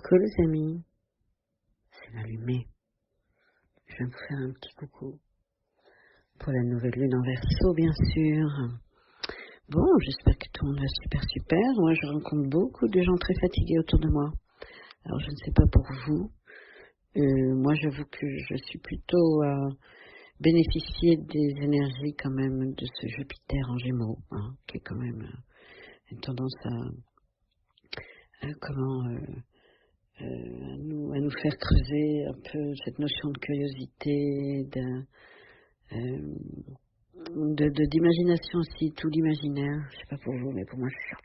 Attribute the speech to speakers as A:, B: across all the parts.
A: Coucou les amis, c'est l'allumé. Je viens vous faire un petit coucou pour la nouvelle lune en Verseau, bien sûr. Bon, j'espère que tout le monde va super. Moi, je rencontre beaucoup de gens très fatigués autour de moi. Alors, je ne sais pas pour vous. Moi, j'avoue que je suis plutôt à bénéficier des énergies quand même de ce Jupiter en Gémeaux, qui est quand même une tendance à nous faire creuser un peu cette notion de curiosité, d'imagination aussi, tout l'imaginaire. Je sais pas pour vous, mais pour moi c'est ça.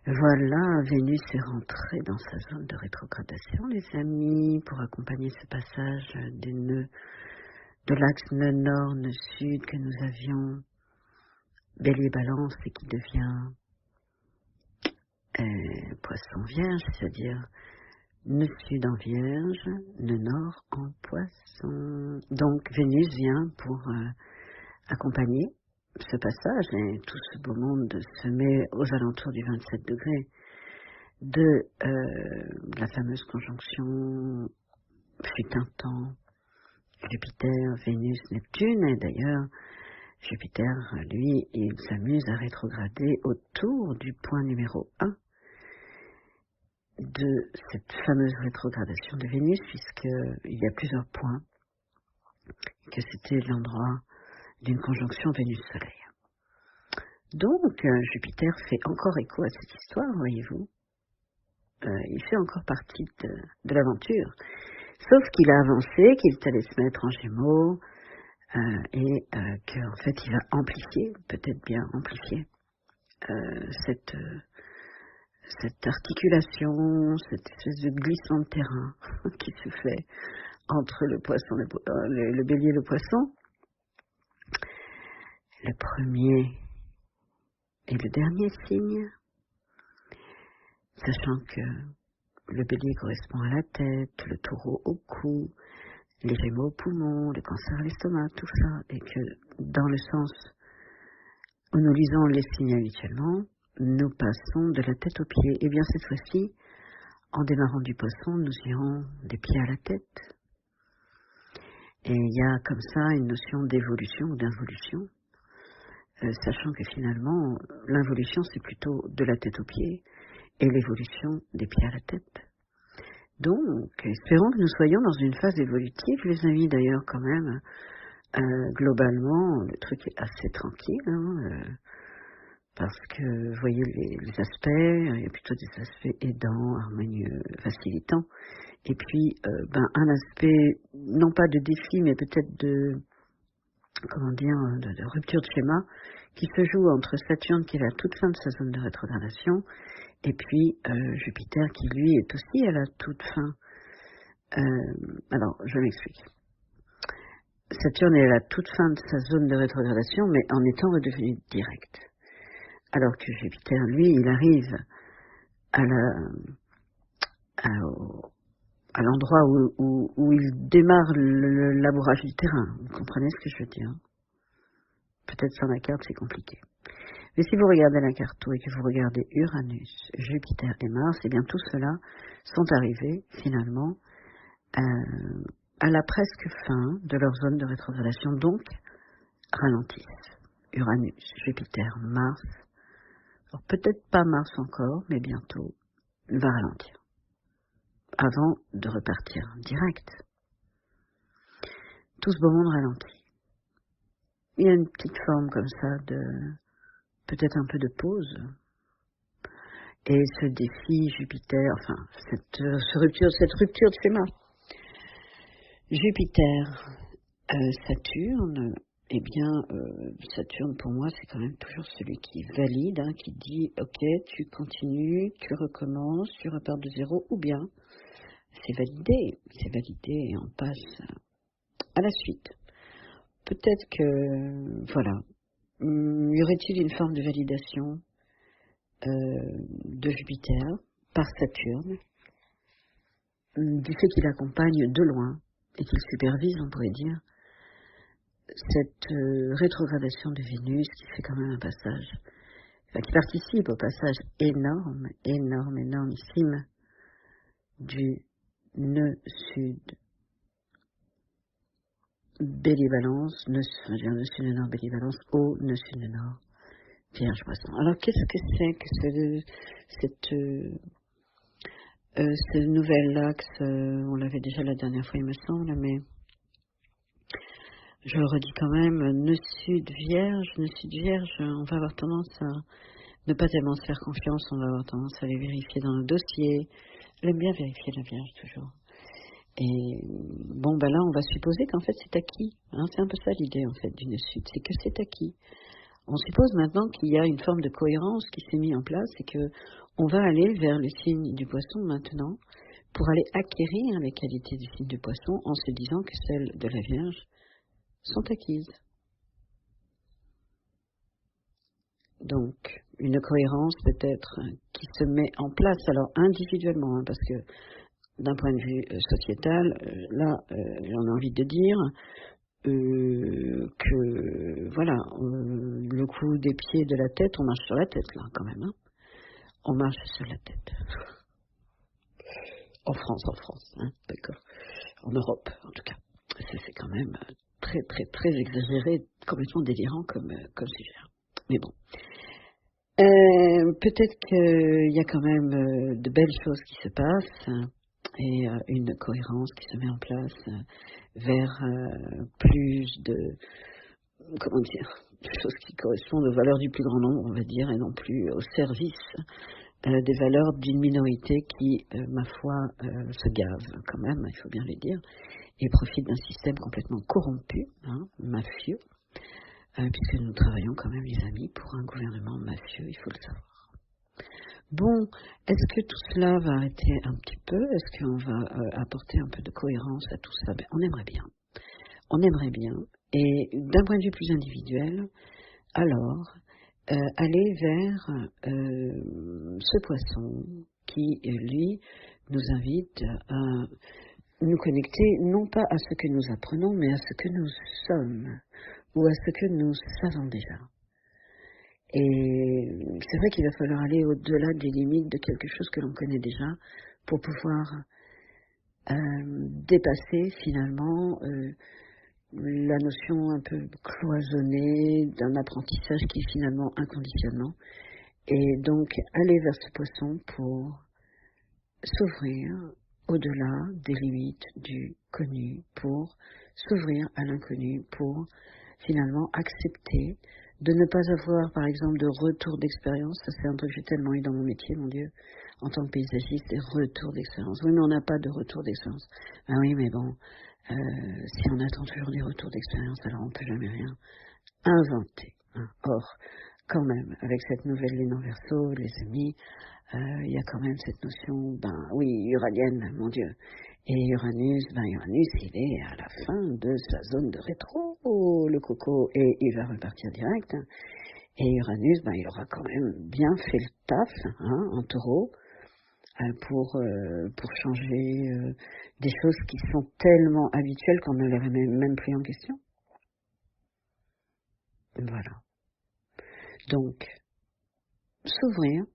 A: Voilà, Vénus est rentrée dans sa zone de rétrogradation, les amis, pour accompagner ce passage des nœuds, de l'axe nœud nord, nœud sud que nous avions, Bélier Balance, et qui devient Poisson Vierge, c'est-à-dire nœud sud en Vierge, nœud nord en Poisson. Donc Vénus vient pour accompagner ce passage, et tout ce beau monde se met aux alentours du 27 degrés de la fameuse conjonction fut un temps Jupiter, Vénus, Neptune. Et d'ailleurs Jupiter, lui, il s'amuse à rétrograder autour du point numéro 1 de cette fameuse rétrogradation de Vénus, puisqu'il y a plusieurs points, que c'était l'endroit d'une conjonction Vénus-Soleil. Donc, Jupiter fait encore écho à cette histoire, voyez-vous. Il fait encore partie de l'aventure. Sauf qu'il a avancé, qu'il allait se mettre en Gémeaux, et qu'en fait, il va amplifier, peut-être bien amplifier, cette articulation, cette espèce de glissement de terrain qui se fait entre le poisson, le bélier et le poisson. Le premier et le dernier signe, sachant que le bélier correspond à la tête, le taureau au cou, les gémeaux au poumon, le cancer à l'estomac, tout ça, et que dans le sens où nous lisons les signes habituellement, nous passons de la tête aux pieds. Et bien cette fois-ci, en démarrant du poisson, nous irons des pieds à la tête. Et il y a comme ça une notion d'évolution ou d'involution, sachant que finalement, l'involution c'est plutôt de la tête aux pieds, et l'évolution des pieds à la tête. Donc, espérons que nous soyons dans une phase évolutive, les amis. D'ailleurs, quand même, globalement, le truc est assez tranquille, parce que, vous voyez, les aspects, il y a plutôt des aspects aidants, harmonieux, facilitants, et puis, un aspect, non pas de défi, mais peut-être de rupture de schéma, qui se joue entre Saturne, qui est à la toute fin de sa zone de rétrogradation, et puis Jupiter qui lui est aussi à la toute fin. Alors, je m'explique. Saturne est à la toute fin de sa zone de rétrogradation, mais en étant redevenu direct. Alors que Jupiter, lui, il arrive à l'endroit où il démarre le labourage du terrain. Vous comprenez ce que je veux dire? Peut-être sans la carte, c'est compliqué. Mais si vous regardez la carte et que vous regardez Uranus, Jupiter et Mars, eh bien tout cela sont arrivés finalement à la presque fin de leur zone de rétrogradation, donc ralentissent. Uranus, Jupiter, Mars, alors peut-être pas Mars encore, mais bientôt, va ralentir, avant de repartir direct. Tout ce beau monde ralentit. Il y a une petite forme comme ça de peut-être un peu de pause. Et ce défi Jupiter, enfin, cette rupture de schéma. Jupiter, Saturne, eh bien, Saturne pour moi c'est quand même toujours celui qui valide, qui dit ok, tu continues, tu recommences, tu repars de zéro, ou bien c'est validé et on passe à la suite. Peut-être que, voilà, y aurait-il une forme de validation de Jupiter par Saturne, du fait qu'il accompagne de loin et qu'il supervise, on pourrait dire, cette rétrogradation de Vénus qui fait quand même un passage, qui participe au passage énorme, énormissime du nœud sud Bélier Balance, nœud sud nord Bélier Balance au nœud sud nord Vierge Poisson. Alors qu'est-ce que c'est que ce nouvel axe? On l'avait déjà la dernière fois il me semble, mais je le redis quand même, nœud sud Vierge, on va avoir tendance à ne pas tellement se faire confiance, on va avoir tendance à aller vérifier dans nos dossiers. J'aime bien vérifier la Vierge toujours. Et bon, ben là, on va supposer qu'en fait, c'est acquis. Hein, c'est un peu ça l'idée, en fait, du nœud sud, c'est que c'est acquis. On suppose maintenant qu'il y a une forme de cohérence qui s'est mise en place et que on va aller vers le signe du Poisson maintenant pour aller acquérir les qualités du signe du Poisson en se disant que celles de la Vierge sont acquises. Donc, une cohérence peut-être qui se met en place, alors individuellement, hein, parce que d'un point de vue sociétal, là, j'en ai envie de dire que, voilà, le coup des pieds de la tête, on marche sur la tête, là, quand même. Hein. On marche sur la tête. En France, hein, d'accord. En Europe, en tout cas. C'est quand même très, très, très exagéré, complètement délirant comme sujet. Mais bon. Peut-être qu'il y a quand même de belles choses qui se passent et une cohérence qui se met en place vers plus de, comment dire, des choses qui correspondent aux valeurs du plus grand nombre, on va dire, et non plus au service des valeurs d'une minorité qui, ma foi, se gave quand même, il faut bien le dire, et profite d'un système complètement corrompu, hein, mafieux, puisque nous travaillons quand même, les amis, pour un gouvernement mafieux, il faut le savoir. Bon, est-ce que tout cela va arrêter un petit peu? Est-ce qu'on va apporter un peu de cohérence à tout ça? Ben, on aimerait bien. On aimerait bien. Et d'un point de vue plus individuel, alors, aller vers ce poisson qui, lui, nous invite à nous connecter non pas à ce que nous apprenons, mais à ce que nous sommes ou à ce que nous savons déjà. Et c'est vrai qu'il va falloir aller au-delà des limites de quelque chose que l'on connaît déjà pour pouvoir dépasser finalement la notion un peu cloisonnée d'un apprentissage qui est finalement un conditionnement. Et donc aller vers ce poisson pour s'ouvrir au-delà des limites du connu, pour s'ouvrir à l'inconnu, pour finalement accepter de ne pas avoir, par exemple, de retour d'expérience. Ça, c'est un truc que j'ai tellement eu dans mon métier, mon Dieu, en tant que paysagiste, des retours d'expérience. Oui, mais on n'a pas de retour d'expérience. Ben oui, mais bon, si on attend toujours des retours d'expérience, alors on ne peut jamais rien inventer. Hein. Or, quand même, avec cette nouvelle lune en Verseau, les amis, il y a quand même cette notion, ben oui, uranienne, mon Dieu. Et Uranus, il est à la fin de sa zone de rétro, le coco, et il va repartir direct. Et Uranus, il aura quand même bien fait le taf, hein, en taureau, pour changer des choses qui sont tellement habituelles qu'on ne les remet même plus en question. Voilà. Donc, s'ouvrir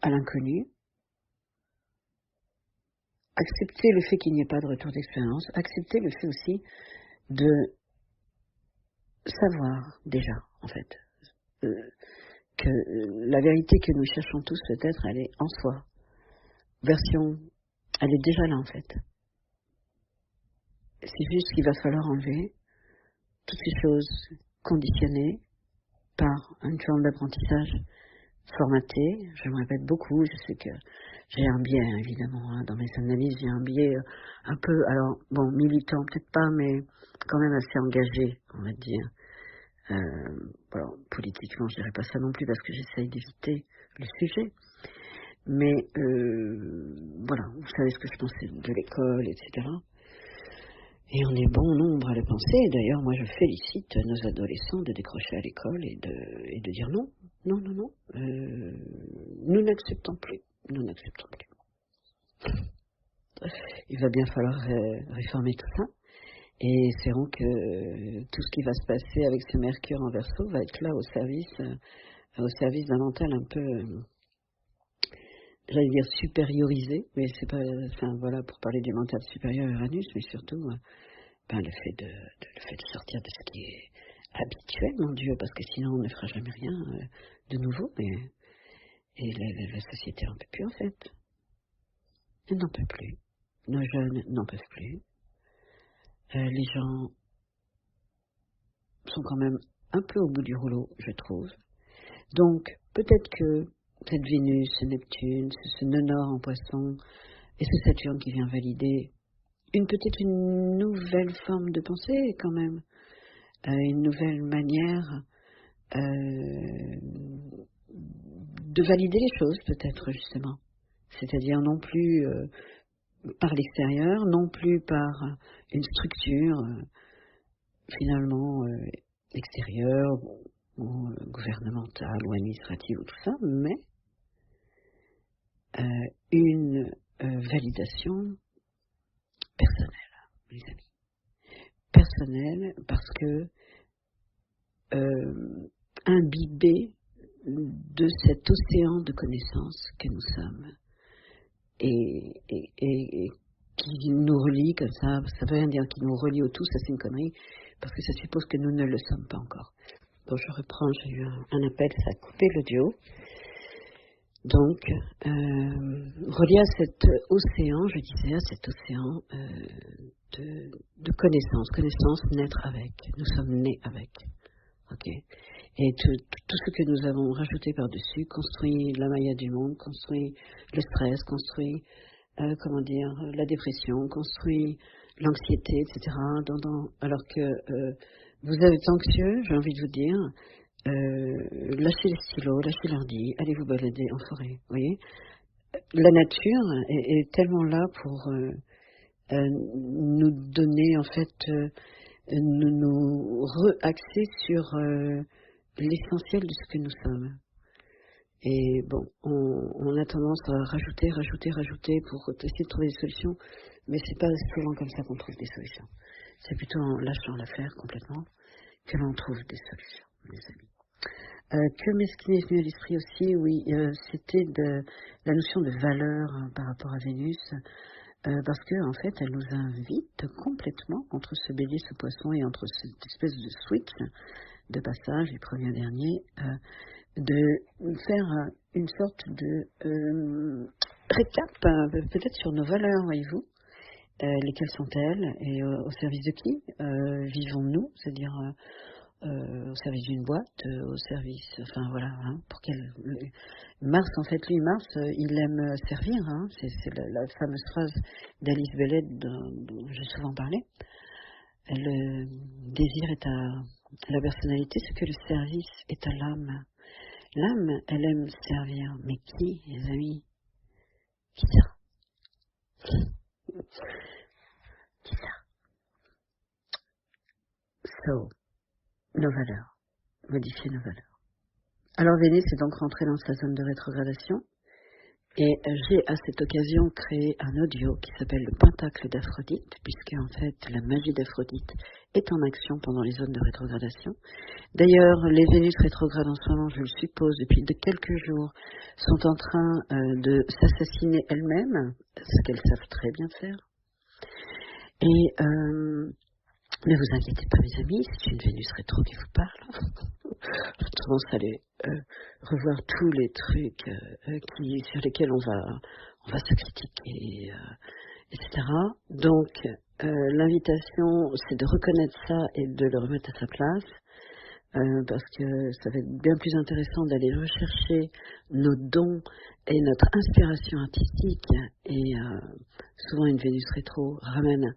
A: à l'inconnu, accepter le fait qu'il n'y ait pas de retour d'expérience, accepter le fait aussi de savoir déjà, en fait, que la vérité que nous cherchons tous peut-être, elle est en soi. Version, elle est déjà là en fait. C'est juste qu'il va falloir enlever toutes ces choses conditionnées par une forme d'apprentissage formaté. Je me répète beaucoup, je sais que j'ai un biais évidemment, hein, dans mes analyses, j'ai un biais un peu, alors bon, militant peut-être pas, mais quand même assez engagé, on va dire. Alors, politiquement, je dirais pas ça non plus parce que j'essaye d'éviter le sujet. Mais voilà, vous savez ce que je pensais de l'école, etc. Et on est bon nombre à le penser. D'ailleurs, moi, je félicite nos adolescents de décrocher à l'école et de dire non, non, non, non. Nous n'acceptons plus. Nous n'acceptons plus. Il va bien falloir réformer tout ça. Et espérons que tout ce qui va se passer avec ce Mercure en Verseau va être là au service d'un mental un peu j'allais dire supérioriser, mais c'est pas, enfin voilà, pour parler du mental supérieur Uranus, mais surtout le fait de sortir de ce qui est habituel, mon Dieu, parce que sinon on ne fera jamais rien de nouveau, et la société n'en peut plus en fait. Elle n'en peut plus. Nos jeunes n'en peuvent plus. Les gens sont quand même un peu au bout du rouleau, je trouve. Donc, peut-être que cette Vénus, ce Neptune, ce nonor en poisson et ce Saturne qui vient valider peut-être une nouvelle forme de pensée quand même, une nouvelle manière de valider les choses peut-être justement. C'est-à-dire non plus par l'extérieur, non plus par une structure finalement extérieure ou gouvernementale ou administrative ou tout ça, mais une validation personnelle, mes amis. Personnelle parce que imbibée de cet océan de connaissances que nous sommes et qui nous relie comme ça veut rien dire qui nous relie au tout, ça c'est une connerie, parce que ça suppose que nous ne le sommes pas encore. Bon, je reprends, j'ai eu un appel, ça a coupé l'audio. Donc, relié à cet océan, je disais, à cet océan de connaissances, naître avec. Nous sommes nés avec. Ok. Et tout ce que nous avons rajouté par-dessus construit la maya du monde, construit le stress, construit, la dépression, construit l'anxiété, etc. Alors que vous êtes anxieux, j'ai envie de vous dire, lâchez les stylos, lâchez l'ordi, allez vous balader en forêt, vous voyez. La nature est tellement là pour nous donner, en fait, nous re-axer sur l'essentiel de ce que nous sommes. Et bon, on a tendance à rajouter pour essayer de trouver des solutions, mais c'est pas souvent comme ça qu'on trouve des solutions. C'est plutôt en lâchant l'affaire complètement que l'on trouve des solutions, mes amis. Que ce qui m'est venu à l'esprit aussi, oui, c'était la notion de valeur par rapport à Vénus, parce que en fait, elle nous invite complètement entre ce bélier, ce poisson, et entre cette espèce de switch de passage du premier dernier, de faire une sorte de récap, peut-être sur nos valeurs, voyez-vous. Lesquelles sont-elles et au service de qui vivons-nous, c'est-à-dire au service d'une boîte, au service, enfin voilà, pour quel Mars en fait, Mars, il aime servir, c'est la fameuse phrase d'Alice Bellet dont j'ai souvent parlé. Le désir est à la personnalité, ce que le service est à l'âme. L'âme, elle aime servir, mais qui, les amis? Qui ça? Qui ça? So, nos valeurs, modifier nos valeurs. Alors Vénus est donc rentrée dans sa zone de rétrogradation et j'ai à cette occasion créé un audio qui s'appelle le Pentacle d'Aphrodite, puisque en fait la magie d'Aphrodite est en action pendant les zones de rétrogradation. D'ailleurs, les Vénus rétrogrades en ce moment, je le suppose, depuis quelques jours, sont en train de s'assassiner elles-mêmes, ce qu'elles savent très bien faire. Et ne vous inquiétez pas, mes amis, c'est une Vénus rétro qui vous parle. Je tendance à aller revoir tous les trucs sur lesquels on va se critiquer, etc. Donc, l'invitation, c'est de reconnaître ça et de le remettre à sa place, parce que ça va être bien plus intéressant d'aller rechercher nos dons et notre inspiration artistique. Et souvent, une Vénus rétro ramène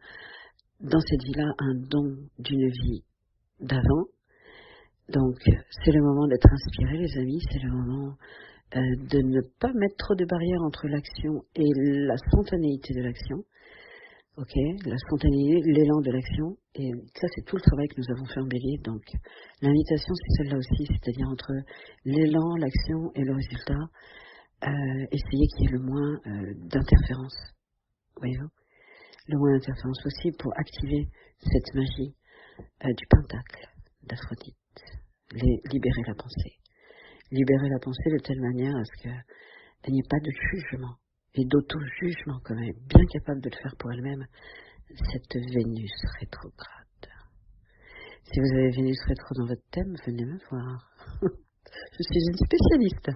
A: dans cette vie-là un don d'une vie d'avant. Donc, c'est le moment d'être inspiré, les amis, c'est le moment de ne pas mettre trop de barrières entre l'action et la spontanéité de l'action. Ok, la spontanéité, l'élan de l'action, et ça c'est tout le travail que nous avons fait en Bélier. Donc, l'invitation c'est celle-là aussi, c'est-à-dire entre l'élan, l'action et le résultat, essayer qu'il y ait le moins d'interférences, voyez-vous, le moins d'interférences possible pour activer cette magie du pentacle d'Aphrodite. Libérer la pensée de telle manière à ce que il n'y a pas de jugement et d'auto-jugement quand même, bien capable de le faire pour elle-même, cette Vénus rétrograde. Si vous avez Vénus rétro dans votre thème, venez me voir. Je suis une spécialiste.